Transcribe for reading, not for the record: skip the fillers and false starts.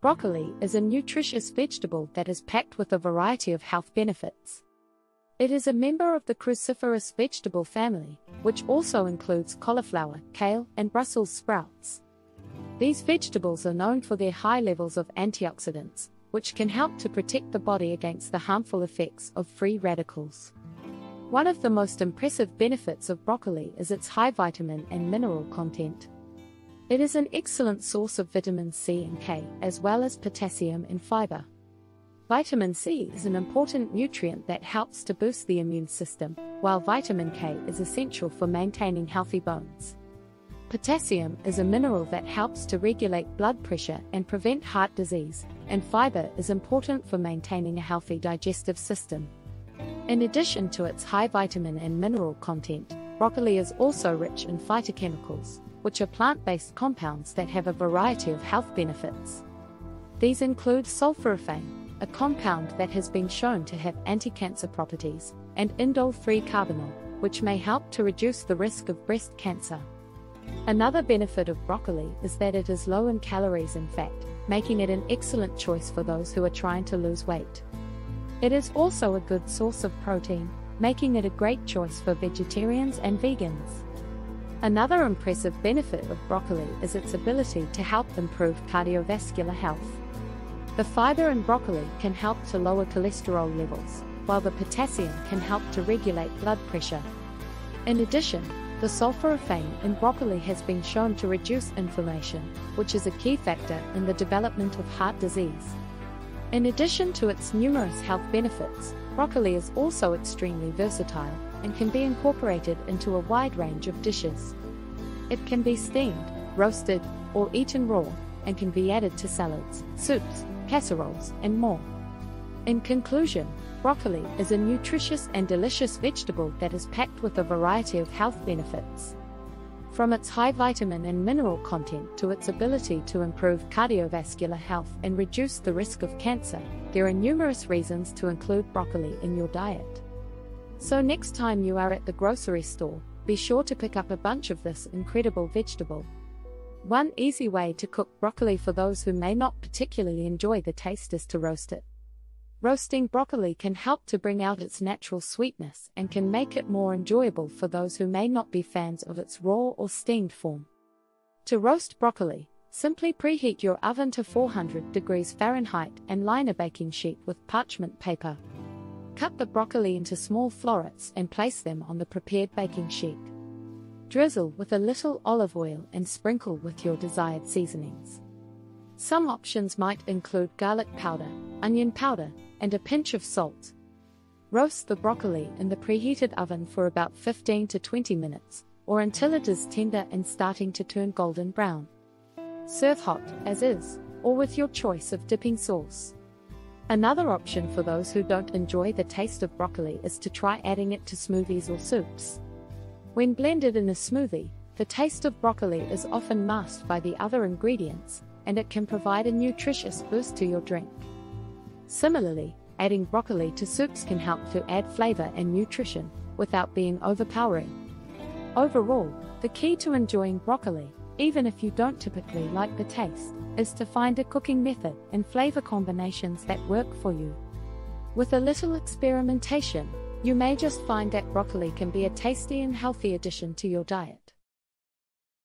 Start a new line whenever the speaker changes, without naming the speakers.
Broccoli is a nutritious vegetable that is packed with a variety of health benefits. It is a member of the cruciferous vegetable family, which also includes cauliflower, kale, and Brussels sprouts. These vegetables are known for their high levels of antioxidants, which can help to protect the body against the harmful effects of free radicals. One of the most impressive benefits of broccoli is its high vitamin and mineral content. It is an excellent source of vitamin C and K, as well as potassium and fiber. Vitamin C is an important nutrient that helps to boost the immune system, while vitamin K is essential for maintaining healthy bones. Potassium is a mineral that helps to regulate blood pressure and prevent heart disease, and fiber is important for maintaining a healthy digestive system. In addition to its high vitamin and mineral content, broccoli is also rich in phytochemicals, which are plant-based compounds that have a variety of health benefits. These include sulforaphane, a compound that has been shown to have anti-cancer properties, and indole-3-carbinol, which may help to reduce the risk of breast cancer. Another benefit of broccoli is that it is low in calories and fat, making it an excellent choice for those who are trying to lose weight. It is also a good source of protein, making it a great choice for vegetarians and vegans. Another impressive benefit of broccoli is its ability to help improve cardiovascular health. The fiber in broccoli can help to lower cholesterol levels, while the potassium can help to regulate blood pressure. In addition, the sulforaphane in broccoli has been shown to reduce inflammation, which is a key factor in the development of heart disease. In addition to its numerous health benefits, broccoli is also extremely versatile and can be incorporated into a wide range of dishes. It can be steamed, roasted, or eaten raw, and can be added to salads, soups, casseroles, and more. In conclusion, broccoli is a nutritious and delicious vegetable that is packed with a variety of health benefits. From its high vitamin and mineral content to its ability to improve cardiovascular health and reduce the risk of cancer, there are numerous reasons to include broccoli in your diet. So next time you are at the grocery store, be sure to pick up a bunch of this incredible vegetable. One easy way to cook broccoli for those who may not particularly enjoy the taste is to roast it. Roasting broccoli can help to bring out its natural sweetness and can make it more enjoyable for those who may not be fans of its raw or steamed form. To roast broccoli, simply preheat your oven to 400 degrees Fahrenheit and line a baking sheet with parchment paper. Cut the broccoli into small florets and place them on the prepared baking sheet. Drizzle with a little olive oil and sprinkle with your desired seasonings. Some options might include garlic powder, onion powder, and a pinch of salt. Roast the broccoli in the preheated oven for about 15 to 20 minutes, or until it is tender and starting to turn golden brown. Serve hot, as is, or with your choice of dipping sauce. Another option for those who don't enjoy the taste of broccoli is to try adding it to smoothies or soups. When blended in a smoothie, the taste of broccoli is often masked by the other ingredients, and it can provide a nutritious boost to your drink. Similarly, adding broccoli to soups can help to add flavor and nutrition, without being overpowering. Overall, the key to enjoying broccoli, even if you don't typically like the taste, is to find a cooking method and flavor combinations that work for you. With a little experimentation, you may just find that broccoli can be a tasty and healthy addition to your diet.